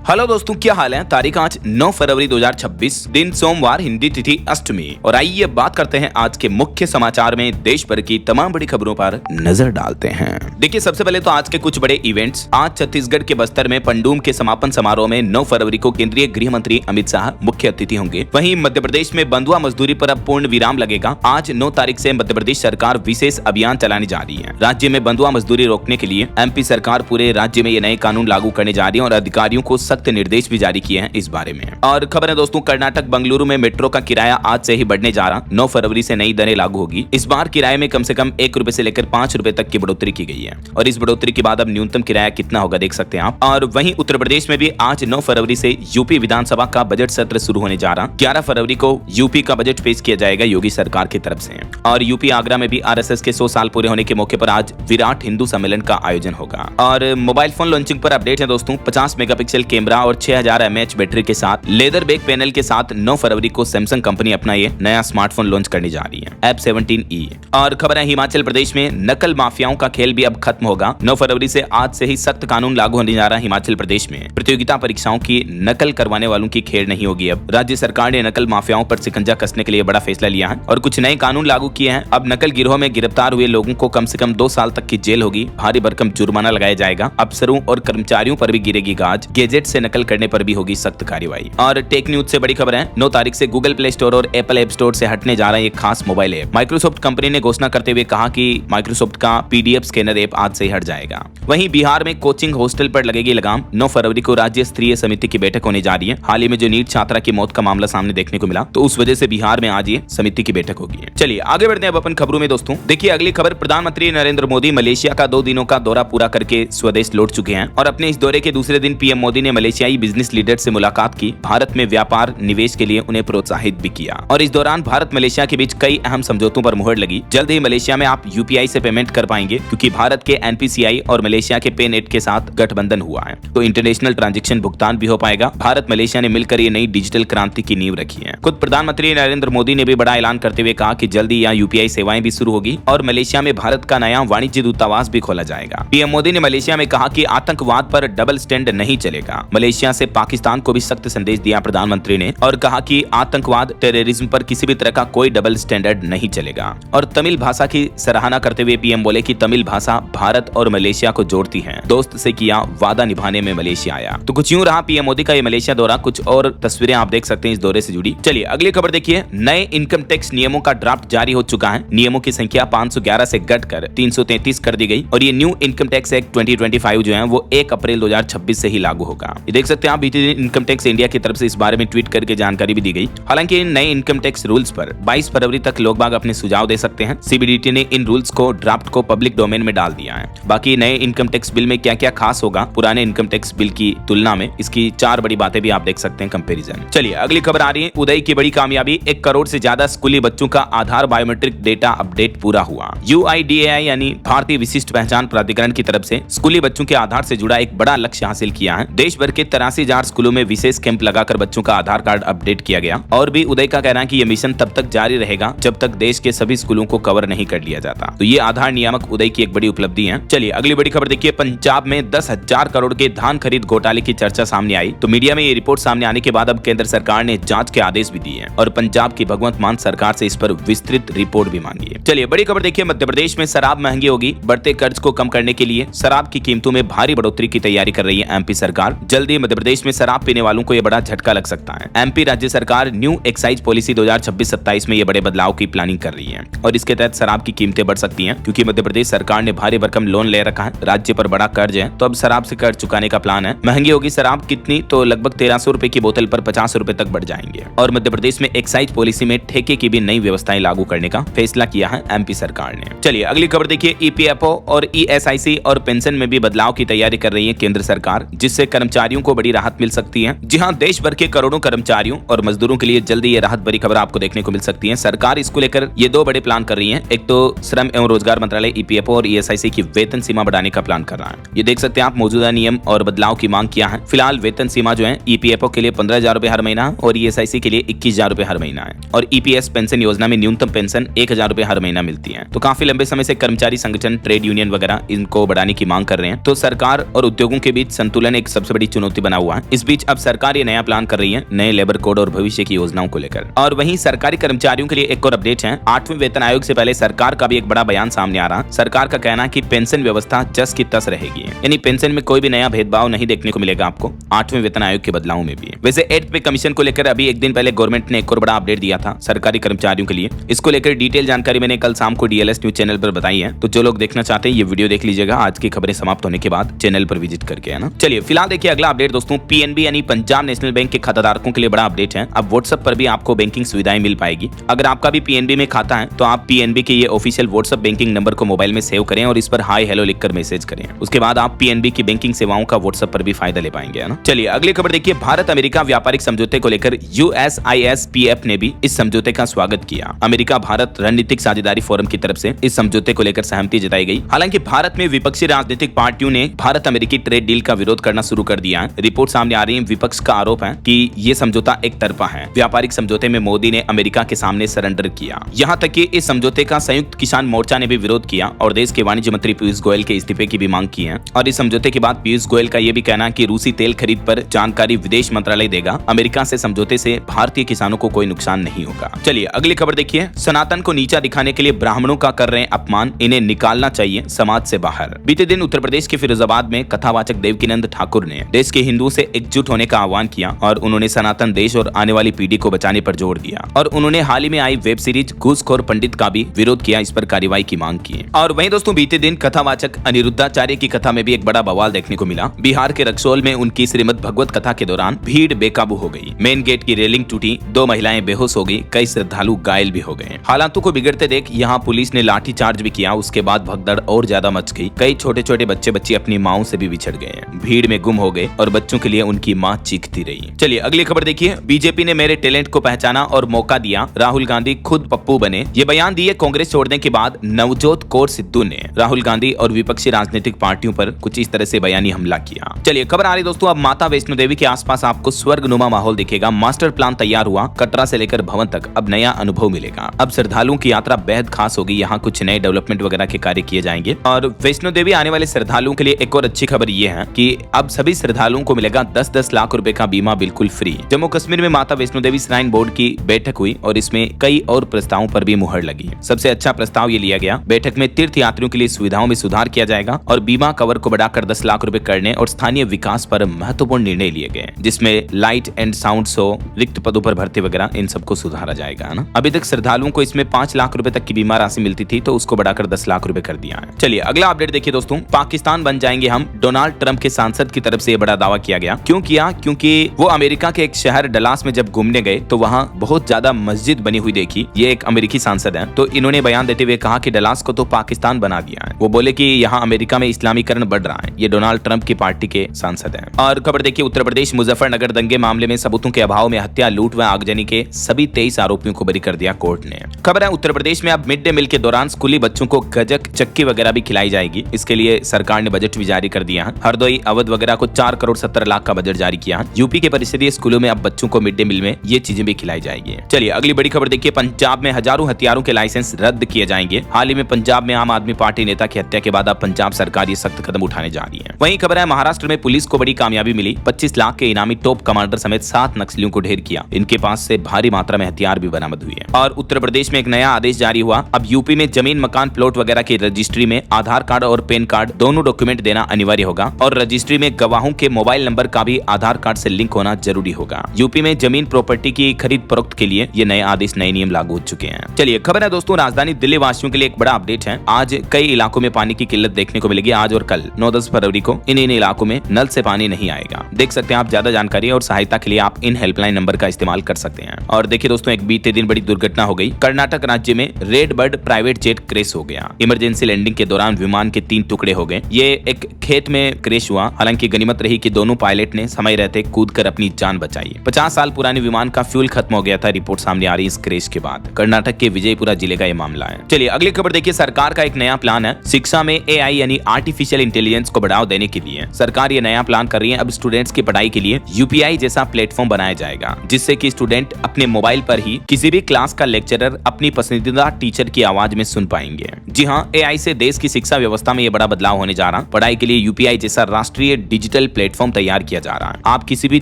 Hello दोस्तों, क्या हाल है। तारीख आज 9 फरवरी 2026, दिन सोमवार, हिंदी तिथि अष्टमी। और आइए बात करते हैं आज के मुख्य समाचार में देश भर की तमाम बड़ी खबरों पर नजर डालते हैं। देखिए, सबसे पहले तो आज के कुछ बड़े इवेंट्स। आज छत्तीसगढ़ के बस्तर में पंडूम के समापन समारोह में 9 फरवरी को केंद्रीय गृह मंत्री अमित शाह मुख्य अतिथि होंगे। वहीं मध्य प्रदेश में बंधुआ मजदूरी पर अब पूर्ण विराम लगेगा। आज 9 तारीख से मध्य प्रदेश सरकार विशेष अभियान चलाने जा रही है। राज्य में बंधुआ मजदूरी रोकने के लिए एमपी सरकार पूरे राज्य में ये नए कानून लागू करने जा रही है और अधिकारियों को सख्त निर्देश भी जारी किए हैं इस बारे में। और खबर है दोस्तों, कर्नाटक बंगलुरु में मेट्रो का किराया आज से ही बढ़ने जा रहा। 9 फरवरी से नई दरें लागू होगी। इस बार किराए में कम से कम 1 रुपए से लेकर 5 रुपए तक की बढ़ोतरी की गई है और इस बढ़ोतरी के बाद अब न्यूनतम किराया कितना होगा देख सकते हैं आप। और वहीं उत्तर प्रदेश में भी आज 9 फरवरी से यूपी विधानसभा का बजट सत्र शुरू होने जा रहा। 11 फरवरी को यूपी का बजट पेश किया जाएगा योगी सरकार की तरफ से। और यूपी आगरा में भी आरएसएस के 100 साल पूरे होने के मौके पर आज विराट हिंदू सम्मेलन का आयोजन होगा। और मोबाइल फोन लॉन्चिंग पर अपडेट है दोस्तों। 50 मेगापिक्सल कैमरा और 6000 mAh बैटरी के साथ लेदर बैक पैनल के साथ 9 फरवरी को सैमसंग कंपनी अपना ये नया स्मार्टफोन लॉन्च करने जा रही है, F 17E। और खबर है हिमाचल प्रदेश में नकल माफियाओं का खेल भी अब खत्म होगा। 9 फरवरी से आज से ही सख्त कानून लागू होने जा रहा है हिमाचल प्रदेश में। प्रतियोगिता परीक्षाओं की नकल करवाने वालों की खेल नहीं होगी। अब राज्य सरकार ने नकल माफियाओं पर शिकंजा कसने के लिए बड़ा फैसला लिया है और कुछ नए कानून लागू किए हैं। अब नकल गिरोह में गिरफ्तार हुए लोगों को कम से कम 2 साल तक की जेल होगी। भारी भरकम जुर्माना लगाया जाएगा। अफसरों और कर्मचारियों पर भी गिरेगी गाज। गैजेट से नकल करने पर भी होगी सख्त कार्रवाई। और टेक न्यूज से बड़ी खबर है, 9 तारीख से गूगल प्ले स्टोर और एप्पल ऐप स्टोर से हटने जा रहा है एक खास मोबाइल ऐप। माइक्रोसॉफ्ट कंपनी ने घोषणा करते हुए कहा कि माइक्रोसॉफ्ट का पीडीएफ स्कैनर ऐप आज से ही हट जाएगा। वहीं बिहार में कोचिंग हॉस्टल पर लगेगी लगाम। 9 फरवरी को राज्य स्तरीय समिति की बैठक होने जा रही है। हाल ही में जो नीट छात्रा की मौत का मामला सामने देखने को मिला, तो उस वजह से बिहार में आज ये समिति की बैठक होगी। चलिए आगे बढ़ते हैं अब अपन खबरों में दोस्तों। देखिए अगली खबर, प्रधानमंत्री नरेंद्र मोदी मलेशिया का 2 दिनों का दौरा पूरा करके स्वदेश लौट चुके हैं और अपने इस दौरे के दूसरे दिन पीएम मोदी ने मलेशियाई बिजनेस लीडर से मुलाकात की। भारत में व्यापार निवेश के लिए उन्हें प्रोत्साहित भी किया और इस दौरान भारत मलेशिया के बीच कई अहम समझौतों पर मुहर लगी। जल्द ही मलेशिया में आप यूपीआई से पेमेंट कर पाएंगे क्योंकि भारत के एनपीसीआई और मलेशिया के पेनेट के साथ गठबंधन हुआ है, तो इंटरनेशनल ट्रांजैक्शन भुगतान भी हो पाएगा। भारत मलेशिया ने मिलकर ये नई डिजिटल क्रांति की नींव रखी है। खुद प्रधानमंत्री नरेंद्र मोदी ने भी बड़ा ऐलान करते हुए कहा कि जल्दी यहाँ यूपीआई सेवाएं भी शुरू होगी और मलेशिया में भारत का नया वाणिज्य दूतावास भी खोला जाएगा। पीएम मोदी ने मलेशिया में कहा कि आतंकवाद पर डबल स्टैंड नहीं चलेगा। मलेशिया से पाकिस्तान को भी सख्त संदेश दिया प्रधानमंत्री ने और कहा कि आतंकवाद, टेररिज्म पर किसी भी तरह का कोई डबल स्टैंडर्ड नहीं चलेगा। और तमिल भाषा की सराहना करते हुए पीएम बोले कि तमिल भाषा भारत और मलेशिया को जोड़ती है। दोस्त से किया वादा निभाने में मलेशिया आया। तो कुछ यूं रहा पीएम मोदी का ये मलेशिया दौरा। कुछ और तस्वीरें आप देख सकते हैं इस दौरे से जुड़ी। चलिए अगली खबर देखिए, नए इनकम टैक्स नियमों का ड्राफ्ट जारी हो चुका है। नियमों की संख्या 511 से घटकर 333 कर दी गई और ये न्यू इनकम टैक्स एक्ट 2025 जो है वो 1 अप्रैल 2026 से ही लागू होगा। ये देख सकते हैं आप, बीते दिन इनकम टैक्स इंडिया की तरफ से इस बारे में ट्वीट करके जानकारी भी दी गई। हालांकि इन नए इनकम टैक्स रूल्स पर 22 फरवरी तक लोग बाग अपने सुझाव दे सकते हैं। सीबीडीटी ने इन रूल्स को ड्राफ्ट को पब्लिक डोमेन में डाल दिया है। बाकी नए इनकम टैक्स बिल में क्या क्या खास होगा पुराने इनकम टैक्स बिल की तुलना में, इसकी 4 बड़ी बातें भी आप देख सकते हैं कंपैरिजन। चलिए अगली खबर आ रही है, उदय की बड़ी कामयाबी। 1 करोड़ से ज्यादा स्कूली बच्चों का आधार बायोमेट्रिक डेटा अपडेट पूरा हुआ। UIDAI यानी भारतीय विशिष्ट पहचान प्राधिकरण की तरफ से स्कूली बच्चों के आधार से जुड़ा एक बड़ा लक्ष्य हासिल किया है। देश भर के 83,000 स्कूलों में विशेष कैंप लगाकर बच्चों का आधार कार्ड अपडेट किया गया। और भी उदय का कहना है कि यह मिशन तब तक जारी रहेगा जब तक देश के सभी स्कूलों को कवर नहीं कर लिया जाता। तो ये आधार नियामक उदय की एक बड़ी उपलब्धि है। चलिए अगली बड़ी खबर देखिए, पंजाब में 10,000 करोड़ के धान खरीद घोटाले की चर्चा सामने आई। तो मीडिया में ये रिपोर्ट सामने आने के बाद अब केंद्र सरकार ने जांच के आदेश भी दिए हैं और पंजाब की भगवंत मान सरकार से इस पर विस्तृत रिपोर्ट भी मांगी है। चलिए बड़ी खबर देखिए, मध्य प्रदेश में शराब महंगी होगी। बढ़ते कर्ज को कम करने के लिए शराब की कीमतों में भारी बढ़ोतरी की तैयारी कर रही है एमपी सरकार। जल्दी मध्य प्रदेश में शराब पीने वालों को यह बड़ा झटका लग सकता है। एमपी राज्य सरकार न्यू एक्साइज पॉलिसी 2026-27 में ये बड़े बदलाव की प्लानिंग कर रही है और इसके तहत शराब की कीमतें बढ़ सकती हैं क्योंकि मध्य प्रदेश सरकार ने भारी भरकम लोन ले रखा है। राज्य पर बड़ा कर्ज है, तो अब शराब से कर्ज चुकाने का प्लान है। महंगी होगी शराब कितनी, तो लगभग 1300 रुपए की बोतल पर 50 रुपए तक बढ़ जाएंगे। और मध्य प्रदेश में एक्साइज पॉलिसी में ठेके की भी नई व्यवस्थाएं लागू करने का फैसला किया है एमपी सरकार ने। चलिए अगली खबर देखिए, ईपीएफओ और ईएसआईसी और पेंशन में भी बदलाव की तैयारी कर रही है केंद्र सरकार, जिससे कर्मचारियों को बड़ी राहत मिल सकती है। जी हाँ, देश भर के करोड़ों कर्मचारियों और मजदूरों के लिए जल्दी ये राहत भरी खबर आपको देखने को मिल सकती है। सरकार इसको लेकर ये 2 बड़े प्लान कर रही है। एक तो श्रम एवं रोजगार मंत्रालय ईपीएफओ और ईएसआईसी की वेतन सीमा बढ़ाने का प्लान कर रहा है। ये देख सकते हैं आप, मौजूदा नियम और बदलाव की मांग किया है। फिलहाल वेतन सीमा जो है ईपीएफओ के लिए 15,000 रुपए हर महीना और ईएसआईसी के लिए 21,000 रुपए हर महीना है और ईपीएस पेंशन योजना में न्यूनतम पेंशन 1,000 रुपए हर महीना मिलती है। तो काफी लंबे समय से कर्मचारी संगठन, ट्रेड यूनियन वगैरह इनको बढ़ाने की मांग कर रहे हैं। तो सरकार और उद्योगों के बीच संतुलन एक सबसे बड़ी चुनौती बना हुआ है। इस बीच अब सरकार ये नया प्लान कर रही है नए लेबर कोड और भविष्य की योजनाओं को लेकर। और वहीं सरकारी कर्मचारियों के लिए एक और अपडेट है। 8वें वेतन आयोग से पहले सरकार का भी एक बड़ा बयान सामने आ रहा। सरकार का कहना है कि पेंशन व्यवस्था जस की तस रहेगी, यानी पेंशन में कोई भी नया भेदभाव नहीं देखने को मिलेगा आपको 8वें वेतन आयोग के बदलाव में भी। वैसे 8th पे कमीशन को लेकर अभी एक दिन पहले गवर्नमेंट ने एक और बड़ा अपडेट दिया था सरकारी कर्मचारियों के लिए। इसको लेकर डिटेल जानकारी मैंने कल शाम को डीएलएस न्यूज चैनल पर बताई है, तो जो लोग देखना चाहते हैं ये वीडियो देख लीजिएगा आज की खबरें समाप्त होने के बाद चैनल पर विजिट करके, है ना। चलिए फिलहाल देखिए अगला अपडेट दोस्तों, पीएनबी यानी पंजाब नेशनल बैंक के खाताधारकों के लिए बड़ा अपडेट है। अब व्हाट्सएप पर भी आपको बैंकिंग सुविधाएं मिल पाएगी। अगर आपका भी पीएनबी में खाता है तो आप पीएनबी के ये ऑफिशियल व्हाट्सएप बैंकिंग नंबर को मोबाइल में सेव करें और इस पर हाई हेलो लिखकर मैसेज करें। उसके बाद आप पीएनबी की बैंकिंग सेवाओं का व्हाट्सएप पर भी फायदा ले पाएंगे, है ना। चलिए अगली खबर देखिए, भारत अमेरिका व्यापारिक समझौते को लेकर USISPF ने भी इस समझौते का स्वागत किया। अमेरिका भारत रणनीतिक साझेदारी फोरम की तरफ से इस समझौते को लेकर सहमति जताई गई। हालांकि भारत में विपक्षी राजनीतिक पार्टियों ने भारत अमेरिकी ट्रेड डील का विरोध करना शुरू कर दिया है। रिपोर्ट सामने आ रही है, विपक्ष का आरोप है कि ये समझौता एक तरफा है। व्यापारिक समझौते में मोदी ने अमेरिका के सामने सरेंडर किया। यहाँ तक कि इस समझौते का संयुक्त किसान मोर्चा ने भी विरोध किया और देश के वाणिज्य मंत्री पीयूष गोयल के इस्तीफे की भी मांग की है। और इस समझौते के बाद पीयूष गोयल का यह भी कहना है कि रूसी तेल खरीद पर जानकारी विदेश मंत्रालय देगा। अमेरिका से समझौते से भारतीय किसानों को कोई नुकसान नहीं होगा। चलिए अगली खबर देखिए, सनातन को नीचा दिखाने के लिए ब्राह्मणों का कर रहे हैं अपमान, इन्हें निकालना चाहिए समाज से बाहर। बीते दिन उत्तर प्रदेश के फिरोजाबाद में कथावाचक देवकीनंद ठाकुर ने देश के हिंदुओं से एकजुट होने का आह्वान किया और उन्होंने सनातन देश और आने वाली पीढ़ी को बचाने पर जोर दिया। और उन्होंने हाल ही में आई वेब सीरीज घूसखोर पंडित का भी विरोध किया, इस पर कार्रवाई की मांग की। और वहीं दोस्तों बीते दिन कथावाचक अनिरुद्धाचार्य की कथा में भी एक बड़ा बवाल देखने को मिला। बिहार के रक्सौल में उनकी श्रीमद् भगवत कथा के दौरान भीड़ बेकाबू हो गई। मेन गेट की रेलिंग टूटी, 2 महिलाएं बेहोश हो गई, कई श्रद्धालु घायल भी हो गए। हालातों को बिगड़ते देख यहाँ पुलिस ने लाठी चार्ज भी किया। उसके बाद भगदड़ और ज्यादा मच गई। कई छोटे छोटे बच्चे बच्ची अपनी माओ से भी बिछड़ गए, भीड़ में गुम हो गए और बच्चों के लिए उनकी माँ चीखती रही। चलिए अगली खबर देखिए, बीजेपी ने मेरे टैलेंट को पहचाना और मौका दिया, राहुल गांधी खुद पप्पू बने। ये बयान दिए कांग्रेस छोड़ने के बाद नवजोत कौर सिद्धू ने राहुल गांधी और विपक्षी राजनीतिक पार्टियों पर कुछ इस तरह से बयानी हमला किया। चलिए खबर आ रही दोस्तों, अब माता वैष्णो देवी के आसपास आपको स्वर्गनुमा माहौल दिखेगा। मास्टर प्लान तैयार हुआ, कटरा से लेकर भवन तक अब नया अनुभव मिलेगा। अब श्रद्धालुओं की यात्रा बेहद खास होगी। यहाँ कुछ नए डेवलपमेंट वगैरह के कार्य किए जाएंगे। और वैष्णो देवी आने वाले श्रद्धालुओं के लिए एक और अच्छी खबर ये है कि अब सभी श्रद्धालुओं को मिलेगा 10-10 लाख रुपए का बीमा बिल्कुल फ्री। जम्मू कश्मीर में माता वैष्णो देवी श्राइन बोर्ड की बैठक हुई और इसमें कई और प्रस्तावों पर भी मुहर लगी। सबसे अच्छा प्रस्ताव ये लिया गया, बैठक में तीर्थ यात्रियों के लिए सुविधाओं में सुधार किया जाएगा और बीमा कवर को बढ़ाकर 10 लाख रुपए करने और स्थानीय विकास पर महत्वपूर्ण निर्णय लिए गए, जिसमें लाइट एंड साउंड शो, रिक्त पदों पर भर्ती वगैरह इन सबको सुधारा जाएगा ना। अभी तक श्रद्धालुओं को इसमें 5 लाख रुपए तक की बीमा राशि मिलती थी, तो उसको बढ़ाकर 10 लाख रुपए कर दिया है। चलिए अगला अपडेट देखिए दोस्तों, पाकिस्तान बन जाएंगे हम, डोनाल्ड ट्रंप के सांसद की तरफ से यह बड़ा दावा किया गया। क्यों किया? क्योंकि वो अमेरिका के एक शहर डलास में जब घूमने गए तो वहाँ बहुत ज्यादा मस्जिद बनी हुई देखी। ये एक अमेरिकी सांसद है, तो इन्होंने बयान देते हुए कहा कि डलास को तो पाकिस्तान बना दिया है। वो बोले कि यहाँ अमेरिका में इस्लामीकरण बढ़ रहा है। ये डोनाल्ड ट्रंप की पार्टी के सांसद हैं। और खबर देखिए, उत्तर प्रदेश मुजफ्फरनगर दंगे मामले में सबूतों के अभाव में हत्या, लूट व आगजनी के सभी 23 आरोपियों को बरी कर दिया कोर्ट ने। खबर है उत्तर प्रदेश में अब मिड डे मील के दौरान स्कूली बच्चों को गजक, चक्की वगैरह भी खिलाई जाएगी। इसके लिए सरकार ने बजट भी जारी कर दिया है। हरदोई, अवध वगैरह को 4 करोड़ 70 लाख का बजट जारी किया। यूपी के परिषदीय स्कूलों में अब बच्चों को मिड डे मील में ये चीजें भी खिलाई जाएगी। चलिए अगली बड़ी खबर देखिए, पंजाब में हजारों हथियारों के लाइसेंस रद्द किए जाएंगे। हाल ही में पंजाब में आम आदमी पार्टी नेता की हत्या के बाद अब पंजाब सरकार ये सख्त कदम उठाने जा रही है। वहीं खबर है महाराष्ट्र में पुलिस को बड़ी कामयाबी मिली। 25 लाख के इनामी टॉप कमांडर समेत 7 नक्सलियों को ढेर किया। इनके पास से भारी मात्रा में हथियार भी बरामद हुए। और उत्तर प्रदेश में एक नया आदेश जारी हुआ। अब यूपी में जमीन, मकान, प्लॉट वगैरह की रजिस्ट्री में आधार कार्ड और पैन कार्ड दोनों डॉक्यूमेंट देना अनिवार्य होगा और रजिस्ट्री में गवाहों के मोबाइल नंबर का भी आधार कार्ड से लिंक होना जरूरी होगा। यूपी में जमीन प्रॉपर्टी की खरीद फरोख्त के लिए ये नए आदेश, नए नियम लागू हो चुके हैं। चलिए खबर है दोस्तों, राजधानी दिल्ली वासियों के लिए एक बड़ा अपडेट है। आज कई इलाकों में पानी की किल्लत देखने को मिलेगी। आज और कल 9-10 फरवरी को इन इलाकों में नल से पानी नहीं आएगा। देख सकते हैं आप। ज्यादा जानकारी और सहायता के लिए आप इन हेल्पलाइन नंबर का इस्तेमाल कर सकते हैं। और देखिए दोस्तों, एक बीते दिन बड़ी दुर्घटना हो गई। कर्नाटक राज्य में red bird private jet crash हो गया। इमरजेंसी लैंडिंग के दौरान विमान के 3 टुकड़े हो गए। ये एक खेत में क्रैश हुआ। हालांकि गनीमत रही कि दोनों पायलट ने समय रहते कूदकर अपनी जान बचाई। 50 साल पुराने विमान का फ्यूल खत्म हो गया था। रिपोर्ट सामने आ रही इस क्रैश के बाद। कर्नाटक के विजयपुरा जिले का ये मामला है। चलिए अगली खबर देखिए, सरकार का एक नया प्लान है। शिक्षा में AI यानी आर्टिफिशियल इंटेलिजेंस को बढ़ावा देने के लिए सरकार ये नया प्लान कर रही है। अब स्टूडेंट्स की पढ़ाई के लिए UPI जैसा प्लेटफॉर्म बनाया जाएगा, जिससे कि स्टूडेंट अपने मोबाइल पर ही किसी भी क्लास का लेक्चरर अपनी पसंदीदा टीचर की आवाज में सुन पाएंगे। जी हाँ, AI से देश की शिक्षा व्यवस्था में ये बड़ा बदलाव होने जा रहा। पढ़ाई के लिए UPI जैसा राष्ट्रीय डिजिटल प्लेटफॉर्म तैयार किया जा रहा है। आप किसी भी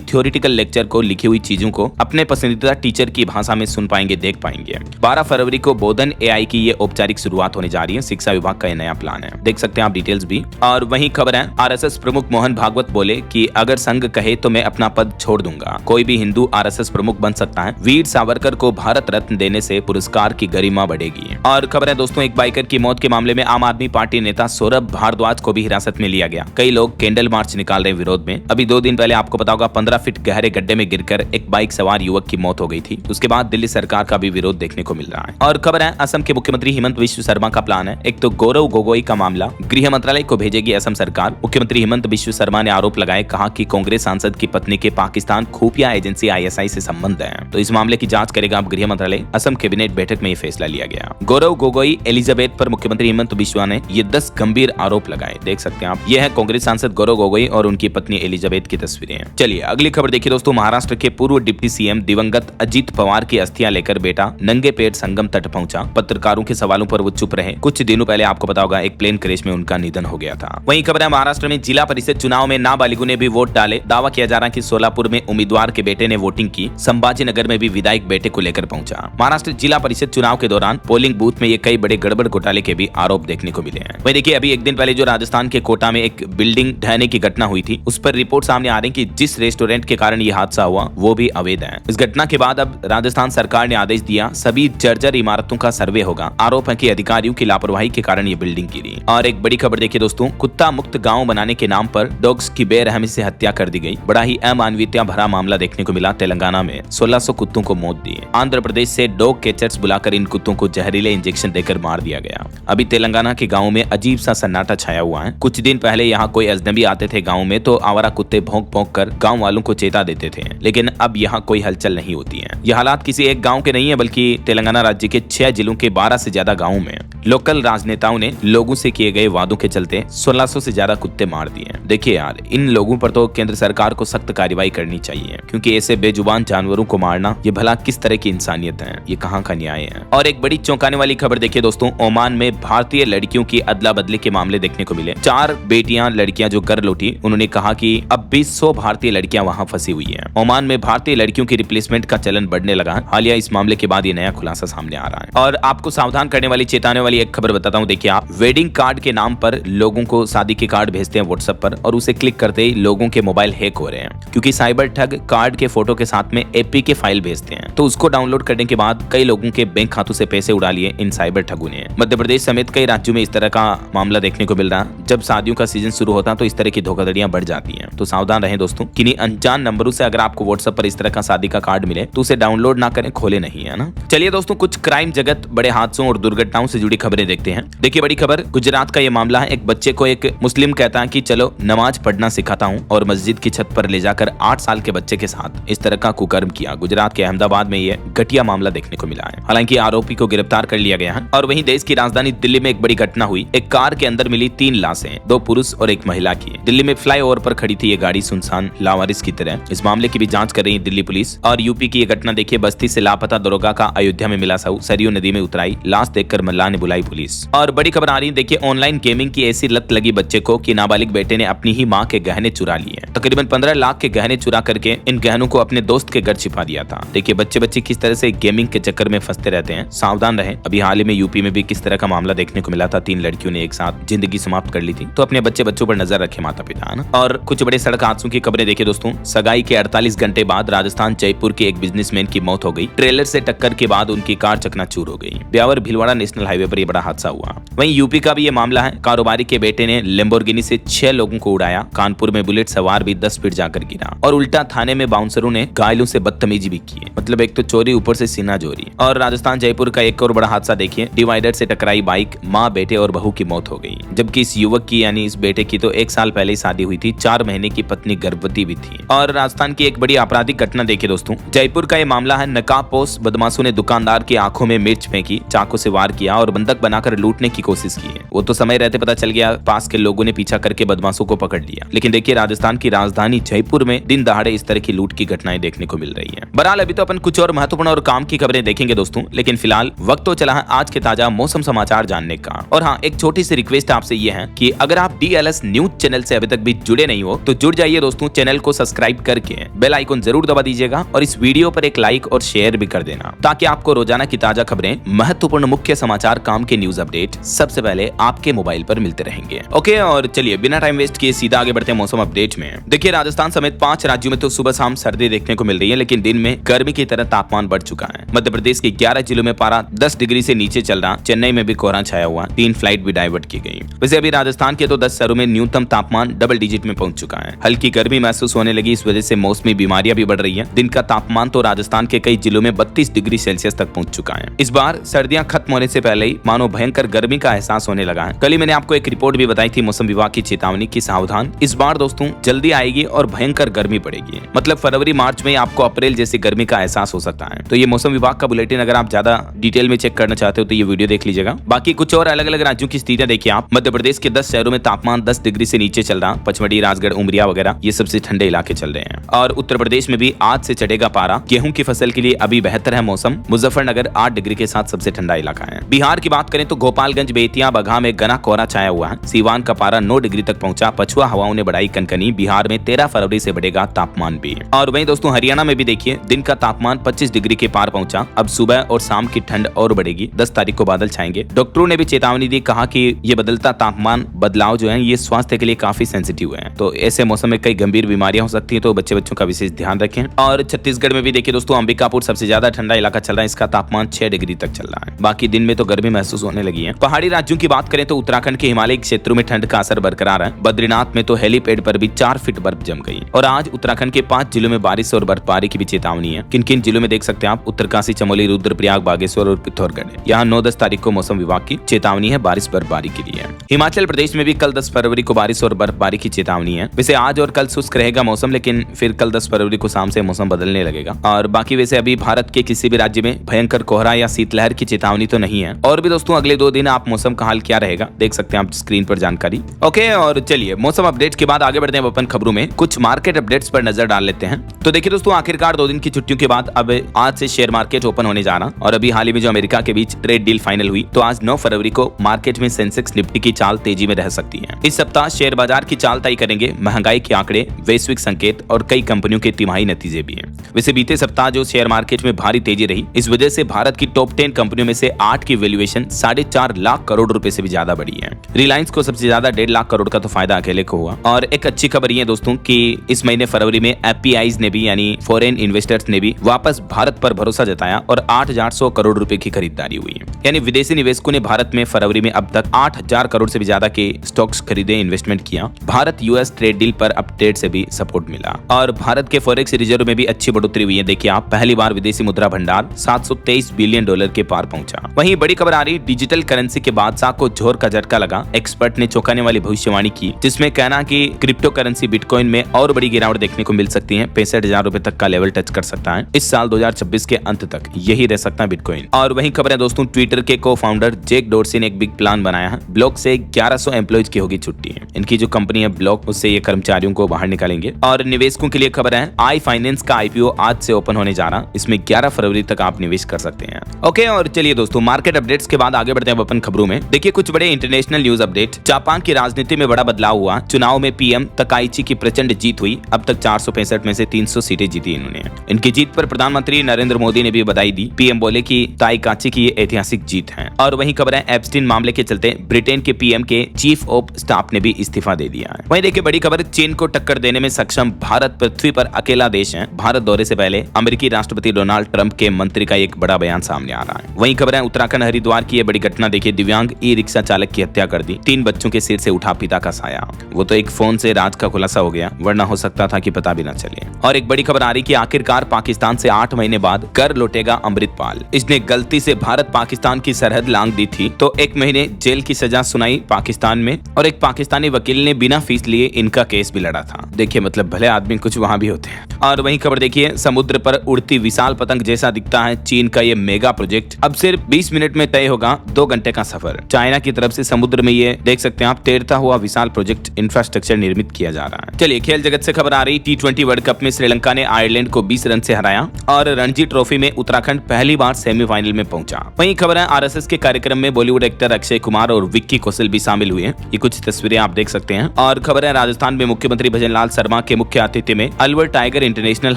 थ्योरेटिकल लेक्चर को, लिखी हुई चीजों को अपने पसंदीदा टीचर की भाषा में सुन पाएंगे, देख पाएंगे। 12 फरवरी को बोधन AI की ये औपचारिक शुरुआत होने जा रही है। शिक्षा विभाग का ये नया प्लान है, देख सकते हैं आप डिटेल्स भी। और वहीं खबर है, RSS प्रमुख मोहन भागवत बोले कि अगर संघ कहे तो मैं अपना पद छोड़ दूंगा। कोई भी हिंदू RSS प्रमुख बन सकता है। वीर सावरकर को भारत रत्न देने से पुरस्कार की गरिमा बढ़ेगी। और खबर है दोस्तों, एक बाइकर की मौत के मामले में आम आदमी पार्टी नेता सौरभ भारद्वाज को भी हिरासत में लिया गया। कई लोग कैंडल मार्च निकाल रहे विरोध में। अभी 2 दिन पहले आपको पता होगा 15 फीट गहरे गड्ढे में गिरकर एक बाइक सवार युवक की मौत हो गई थी। उसके बाद दिल्ली सरकार का भी विरोध देखने को मिल रहा है। और खबर है, असम के मुख्यमंत्री हिमंत बिश्व शर्मा का प्लान है। एक तो गौरव गोगोई का मामला गृह मंत्रालय को भेजेगी असम सरकार। मुख्यमंत्री हिमंत बिश्व शर्मा ने आरोप लगाए, कहा कि कांग्रेस सांसद की पत्नी के पाकिस्तान खुफिया एजेंसी ISI से संबंध है, तो इस मामले की जांच करेगा अब गृह मंत्रालय। असम कैबिनेट बैठक में यह फैसला लिया गया। गौरव गोगोई एलिजाबेथ पर मुख्यमंत्री हिमंत बिश्वा ने ये 10 गंभीर आरोप लगाए, देख सकते हैं आप। यह है कांग्रेस सांसद गौरव गोगोई और उनकी पत्नी एलिजाबेथ की तस्वीरें। चलिए अगली खबर देखिए दोस्तों, महाराष्ट्र के पूर्व डिप्टी CM दिवंगत अजीत पवार की अस्थियां लेकर बेटा नंगे पैर संगम तट पहुंचा। पत्रकारों के सवालों पर वो चुप रहे। कुछ दिनों पहले आपको पता होगा एक प्लेन क्रैश में उनका निधन हो गया था। वहीं खबर है, महाराष्ट्र में जिला परिषद चुनाव में नाबालिगों ने भी वोट डाले। दावा किया जा रहा है कि सोलापुर में उम्मीदवार के बेटे ने वोटिंग की। संभाजी नगर में भी विधायक बेटे को लेकर पहुंचा। महाराष्ट्र जिला परिषद चुनाव के दौरान पोलिंग बूथ में ये कई बड़े गड़बड़ घोटाले के भी आरोप देखने को मिले हैं। वहीं देखिए, अभी एक दिन पहले जो राजस्थान के कोटा में एक बिल्डिंग ढहने की घटना हुई थी, उस पर रिपोर्ट सामने आ रही कि जिस रेस्टोरेंट के कारण ये हादसा हुआ वो भी अवैध है। इस घटना के बाद अब राजस्थान सरकार ने आदेश दिया, सभी जर्जर इमारतों का सर्वे होगा। आरोप है कि अधिकारियों की लापरवाही के कारण ये बिल्डिंग गिरी। और एक बड़ी खबर देखिए दोस्तों, कुत्ता मुक्त गांव बनाने के नाम पर डॉग्स की बेरहमी से हत्या कर दी गई। बड़ा ही अमानवीयता भरा मामला देखने को मिला। तेलंगाना में 1600 कुत्तों को मौत दी। आंध्र प्रदेश से डॉग कैचर्स बुलाकर इन कुत्तों को जहरीले इंजेक्शन देकर मार दिया गया। अभी तेलंगाना के गाँव में अजीब सा सन्नाटा छाया हुआ है। कुछ दिन पहले यहाँ कोई अजनबी आते थे गाँव में तो आवारा कुत्ते भौंक भौंक कर गाँव वालों को चेता देते थे, लेकिन अब यहाँ कोई हलचल नहीं होती है। यह हालात किसी एक गाँव के नहीं है, बल्कि तेलंगाना राज्य के 6 जिलों के 12 से ज्यादा गाँव में लोकल राजनेताओं ने लोगों से किए गए वादों के चलते 1600 से ज्यादा कुत्ते मार दिए। देखिए यार, इन लोगों पर तो केंद्र सरकार को सख्त कार्रवाई करनी चाहिए, क्योंकि ऐसे बेजुबान जानवरों को मारना ये भला किस तरह की इंसानियत है, ये कहाँ का न्याय है। और एक बड़ी चौंकाने वाली खबर देखिए दोस्तों, ओमान में भारतीय लड़कियों की अदला बदली के मामले देखने को मिले। 4 बेटियां लड़कियां जो घर लौटी, उन्होंने कहा कि अब भी 100 भारतीय लड़कियां वहां फंसी हुई हैं। ओमान में भारतीय लड़कियों की रिप्लेसमेंट का चलन बढ़ने लगा है। हालिया इस मामले के बाद ये नया खुलासा सामने आ रहा है। और आपको सावधान करने वाली, चेताने वाली एक खबर बताता हूँ। देखिए आप, वेडिंग कार्ड के नाम पर लोगों को शादी के कार्ड भेजते हैं व्हाट्सएप पर, और उसे क्लिक करते ही लोगों के मोबाइल हैक हो रहे हैं, क्योंकि साइबर ठग कार्ड के फोटो के साथ में APK फाइल भेजते हैं। तो उसको डाउनलोड करने के बाद कई लोगों के बैंक खातों से पैसे उड़ा लिए इन साइबर ठगों ने। मध्य प्रदेश समेत कई राज्यों में इस तरह का मामला देखने को मिल रहा है। जब शादियों का सीजन शुरू होता है तो इस तरह की धोखाधड़ियां बढ़ जाती हैं। तो सावधान रहें दोस्तों, किन्हीं अनजान नंबरों से अगर आपको व्हाट्सएप पर इस तरह का शादी का कार्ड मिले तो उसे डाउनलोड ना करें, खोले नहीं, है ना। चलिए दोस्तों, कुछ क्राइम जगत, बड़े हादसों और दुर्घटनाओं से जुड़ी खबरें देखते हैं। देखिए बड़ी खबर, गुजरात का ये मामला है। एक बच्चे को एक मुस्लिम कहता है कि चलो नमाज पढ़ना सिखाता हूँ, और मस्जिद की छत पर ले जाकर 8 साल के बच्चे के साथ इस तरह का कुकर्म किया। गुजरात के अहमदाबाद में यह घटिया मामला देखने को मिला है। हालांकि आरोपी को गिरफ्तार कर लिया गया है। और वहीं देश की राजधानी दिल्ली में एक बड़ी घटना हुई। एक कार के अंदर मिली 3 लाशें, 2 पुरुष और 1 महिला की। दिल्ली में फ्लाईओवर पर खड़ी थी ये गाड़ी सुनसान लावारिस की तरह। इस मामले की भी जांच कर रही है दिल्ली पुलिस। और यूपी की ये घटना देखिए, बस्ती से लापता दरोगा का अयोध्या में मिला शव, सरयू नदी में उतराई, लाश देखकर मल्लाह ने बुलाई पुलिस। और बड़ी खबर आ रही है, देखिए ऑनलाइन गेमिंग की ऐसी लत लगी बच्चे को कि नाबालिग बेटे ने अपनी ही मां के गहने चुरा लिए। तकरीबन 15 लाख के गहने चुरा करके इन गहनों को अपने दोस्त के घर छिपा दिया था। देखिए बच्चे किस तरह से गेमिंग के चक्कर में फंसते रहते हैं, सावधान रहें। अभी हाल ही में यूपी में भी किस तरह का मामला देखने को मिला था। 3 लड़कियों ने एक साथ जिंदगी समाप्त कर ली थी। तो अपने बच्चों पर नजर रखे माता पिता, है ना। और कुछ बड़े सड़क हादसों की खबरें देखिए दोस्तों। सगाई के 48 घंटे बाद राजस्थान जयपुर के एक बिजनेसमैन की मौत हो गई। ट्रेलर से टक्कर के बाद उनकी कार चकनाचूर हो गई। ब्यावर भीलवाड़ा नेशनल हाईवे पर यह बड़ा हादसा हुआ। वहीं यूपी का भी ये मामला है। कारोबारी के बेटे ने लैम्बोर्गिनी से 6 लोगों को उड़ाया। कानपुर में बुलेट सवार भी 10 फीट जाकर गिरा। और उल्टा थाने में बाउंसरों ने घायलों से बदतमीजी भी की। मतलब एक तो चोरी, ऊपर से सीना चोरी। और राजस्थान जयपुर का एक और बड़ा हादसा देखिए, डिवाइडर से टकराई बाइक, माँ बेटे और बहू की मौत हो गई। जबकि इस युवक की यानी इस बेटे की तो 1 साल पहले शादी हुई थी। 4 महीने की पत्नी गर्भवती भी थी। और राजस्थान की एक बड़ी आपराधिक घटना देखिए दोस्तों। जयपुर का ये मामला है। नकाबपोश बदमाशों ने दुकानदार की आंखों में मिर्च फेंकी, चाकू से वार किया और बंदूक बंधक बनाकर लूटने की कोशिश की है। वो तो समय रहते पता चल गया, पास के लोगों ने पीछा करके बदमाशों को पकड़ लिया। लेकिन देखिए राजस्थान की राजधानी जयपुर में दिन दहाड़े इस तरह की लूट की घटनाएं देखने को मिल रही है। बहरहाल अभी तो अपन कुछ और महत्वपूर्ण और काम की खबरें देखेंगे दोस्तों, लेकिन फिलहाल वक्त तो चला है आज के ताजा मौसम समाचार जानने का। और हाँ, एक छोटी सी रिक्वेस्ट आपसे ये है कि अगर आप DLS न्यूज चैनल से अभी तक भी जुड़े नहीं हो तो जुड़ जाइए दोस्तों, चैनल को सब्सक्राइब करके बेल आइकन जरूर दबा दीजिएगा और इस वीडियो पर एक लाइक और शेयर भी कर देना, ताकि आपको रोजाना की ताजा खबरें, महत्वपूर्ण मुख्य समाचार, काम के न्यूज अपडेट सबसे पहले आपके मोबाइल पर मिलते रहेंगे। ओके, और चलिए बिना टाइम वेस्ट किए सीधा आगे बढ़ते हैं मौसम अपडेट में। देखिए राजस्थान समेत 5 राज्यों में तो सुबह शाम सर्दी देखने को मिल रही है, लेकिन दिन में गर्मी की तरह तापमान बढ़ चुका है। मध्य प्रदेश के 11 जिलों में पारा 10 डिग्री से नीचे चल रहा, चेन्नई में भी कोहरा छाया हुआ, 3 फ्लाइट भी डाइवर्ट की गई। वैसे अभी राजस्थान के तो 10 शहरों में न्यूनतम तापमान डबल डिजिट में पहुंच चुका है। हल्की गर्मी महसूस होने लगी, इस वजह से मौसमी बीमारियां भी बढ़ रही है। दिन का तापमान तो राजस्थान के कई जिलों में 32 डिग्री सेल्सियस तक पहुंच चुका है। इस बार सर्दियां खत्म होने से पहले ही मानो भयंकर गर्मी का एहसास होने लगा है। कल ही मैंने आपको एक रिपोर्ट भी बताई थी मौसम विभाग की चेतावनी की, सावधान इस बार दोस्तों जल्दी आएगी और भयंकर गर्मी पड़ेगी। मतलब फरवरी मार्च में आपको अप्रैल जैसी गर्मी का एहसास हो सकता है। तो ये मौसम विभाग का बुलेटिन अगर आप ज्यादा डिटेल में चेक करना चाहते हो तो ये वीडियो देख लीजिएगा। बाकी कुछ और अलग अलग राज्यों की स्थितियां देखिए आप। मध्य प्रदेश के 10 शहरों में तापमान 10 डिग्री से नीचे चल रहा, पचमढ़ी, राजगढ़, उमरिया वगैरह ये सबसे ठंडे इलाके चल रहे हैं। और उत्तर प्रदेश में भी आज से चढ़ेगा पारा। गेहूं की फसल के लिए अभी बेहतर है मौसम। मुजफ्फरनगर 8 डिग्री के साथ सबसे ठंडा इलाका है। बिहार की बात करें तो गोपालगंज, बेतिया, बगहा में घना कोहरा छाया हुआ है। सीवान का पारा 9 डिग्री तक पहुंचा। पछुआ हवाओं ने बढ़ाई कनकनी। बिहार में 13 फरवरी से बढ़ेगा तापमान भी। और वहीं दोस्तों हरियाणा में भी देखिए दिन का तापमान 25 डिग्री के पार पहुंचा। अब सुबह और शाम की ठंड और बढ़ेगी। 10 तारीख को बादल छाएंगे। डॉक्टरों ने भी चेतावनी दी, कहा कि ये बदलता तापमान बदलाव जो है ये स्वास्थ्य के लिए काफी सेंसिटिव है, तो ऐसे मौसम में कई गंभीर बीमारियां हो सकती है, तो बच्चों का विशेष ध्यान रखें। और छत्तीसगढ़ में भी देखिए दोस्तों अंबिकापुर सबसे ज्यादा ठंडा इलाका चल रहा है, इसका तापमान 6 डिग्री तक चल रहा है। बाकी दिन में तो गर्मी महसूस होने लगी है। पहाड़ी राज्यों की बात करें तो उत्तराखंड के हिमालयी क्षेत्रों में ठंड का असर बरकरार है। बद्रीनाथ में तो हेलीपैड पर भी 4 फीट बर्फ जम गई। और आज उत्तराखंड के 5 जिलों में बारिश और बर्फबारी की भी चेतावनी है। किन किन जिलों में देख सकते हैं आप, उत्तरकाशी, चमोली, रुद्रप्रयाग, बागेश्वर और पिथौरागढ़। यहाँ 9-10 तारीख को मौसम विभाग की चेतावनी है बारिश बर्फबारी के लिए। हिमाचल प्रदेश में भी कल 10 फरवरी को बारिश और बर्फबारी की चेतावनी है। वैसे आज और कल शुष्क रहेगा मौसम, लेकिन फिर कल 10 फरवरी को शाम से मौसम बदलने लगेगा। और बाकी वैसे अभी भारत के किसी भी राज्य में भयंकर कोहरा या शीतलहर की चेतावनी तो नहीं है। और भी दोस्तों अगले 2 दिन आप मौसम का हाल क्या रहेगा देख सकते हैं आप स्क्रीन पर जानकारी। ओके, और चलिए मौसम अपडेट के बाद आगे बढ़ते हैं अपन खबरों में। कुछ मार्केट अपडेट्स पर नजर डाल लेते हैं। तो देखिए दोस्तों आखिरकार 2 दिन की छुट्टियों के बाद अब आज से शेयर मार्केट ओपन होने जा रहा। और अभी हाल ही में जो अमेरिका के बीच ट्रेड डील फाइनल हुई, तो आज 9 फरवरी को मार्केट में सेंसेक्स, निफ्टी की चाल तेजी में रह सकती है। इस सप्ताह शेयर बाजार की चाल तय करेंगे महंगाई के आंकड़े, वैश्विक संकेत और कई कंपनियों के तिमाही नतीजे भी हैं। वैसे बीते सप्ताह जो शेयर मार्केट में भारी तेजी रही, इस वजह से भारत की टॉप 10 कंपनियों में से 8 की वैल्यूएशन 4.5 लाख करोड़ रुपए से भी ज्यादा बढ़ी है। रिलायंस को सबसे ज्यादा 1.5 लाख करोड़ का तो फायदा अकेले को हुआ। और एक अच्छी खबर ये दोस्तों कि इस महीने फरवरी में एफपीआईज ने भी यानी फॉरेन इन्वेस्टर्स ने भी वापस भारत पर भरोसा जताया और 8,800 करोड़ रुपए की खरीदारी हुई है। यानी विदेशी निवेशकों ने भारत में फरवरी में अब तक 8,000 करोड़ से भी ज्यादा के स्टॉक्स खरीदे, इन्वेस्टमेंट किया। भारत यूएस ट्रेड डील पर अपडेट से भी सपोर्ट मिला। और भारत के फॉरेक्स रिजर्व में भी अच्छी बढ़ोतरी हुई है। देखिए आप, पहली बार विदेशी मुद्रा भंडार $723 बिलियन के पार पहुंचा। वहीं बड़ी खबर आ रही, डिजिटल करेंसी के बादशाह को जोर का झटका लगा। एक्सपर्ट ने चौंकाने वाली भविष्यवाणी की, जिसमें कहना कि क्रिप्टो करेंसी बिटकॉइन में और बड़ी गिरावट देखने को मिल सकती है। 65,000 रुपए तक का लेवल टच कर सकता है इस साल 2026 के अंत तक, यही रह सकता है बिटकॉइन। और वहीं खबर है दोस्तों, ट्विटर के को फाउंडर जैक डोर्सी ने एक बिग प्लान बनाया है। ब्लॉक से 1100 एम्प्लॉइज की होगी छुट्टी। इनकी जो कंपनी है ब्लॉक, उससे ये कर्मचारियों को बाहर निकालेंगे। और निवेशकों के लिए खबर है, आई फाइनेंस का आईपीओ आज से ओपन होने जा रहा। इसमें 11 फरवरी तक आप निवेश कर सकते हैं। ओके, और चलिए दोस्तों मार्केट अपडेट्स के बाद आगे बढ़ते हैं अपन खबरों में। देखिए कुछ बड़े इंटरनेशनल न्यूज अपडेट। जापान की राजनीति में बड़ा बदलाव हुआ। चुनाव में पीएम तकाइची की प्रचंड जीत हुई। अब तक 465 में से 300 सीटें जीती इन्होंने। इनकी जीत पर प्रधानमंत्री नरेंद्र मोदी ने भी बधाई दी। पीएम बोले कि ताइकाची की ये ऐतिहासिक जीत है। और वहीं खबर है, एप्स्टीन मामले के चलते ब्रिटेन के पीएम के चीफ ऑफ स्टाफ ने भी इस्तीफा दे दिया है। वहीं देखिए बड़ी खबर, चीन को टक्कर देने में सक्षम भारत पृथ्वी पर अकेला देश है। भारत दौरे से पहले अमेरिकी राष्ट्रपति डोनाल्ड ट्रंप के मंत्री का एक बड़ा बयान सामने आ रहा है। वहीं खबर है, उत्तराखंड हरिद्वार की ये बड़ी घटना देखिए, दिव्यांग ई रिक्शा चालक की हत्या कर दी। 3 बच्चों के सिर से उठा पिता का साया। वो तो एक फोन से राज का खुलासा हो गया, वरना हो सकता था कि पता भी न चले। और एक बड़ी खबर आ रही कि आखिरकार पाकिस्तान से 8 महीने बाद कर लौटेगा अमृतपाल। इसने गलती से भारत पाकिस्तान की सरहद लांघ दी थी, तो 1 महीने जेल की सजा सुनाई पाकिस्तान में। और एक पाकिस्तानी वकील ने बिना फीस लिए इनका केस भी लड़ा था। देखिए मतलब भले आदमी कुछ वहां भी होते हैं। और वहीं खबर देखिए, देखिए समुद्र पर उड़ती विशाल पतंग जैसा दिखता है चीन का ये मेगा प्रोजेक्ट। अब सिर्फ 20 मिनट में तय होगा 2 घंटे का सफर। चाइना की तरफ से समुद्र में ये देख सकते हैं आप तैरता हुआ विशाल प्रोजेक्ट इंफ्रास्ट्रक्चर निर्मित किया जा रहा है। चलिए खेल जगत से खबर आ रही, T20 वर्ल्ड कप में श्रीलंका ने आयरलैंड को 20 रन से हराया और रणजी ट्रॉफी में उत्तराखंड पहली बार सेमीफाइनल में पहुंचा। वहीं खबर है आरएसएस के कार्यक्रम में बॉलीवुड एक्टर अक्षय कुमार और विक्की कौशल भी शामिल हुए। ये कुछ तस्वीरें आप देख सकते हैं। और खबर है राजस्थान में मुख्यमंत्री भजनलाल शर्मा के मुख्य आतिथ्य में Alwar tiger international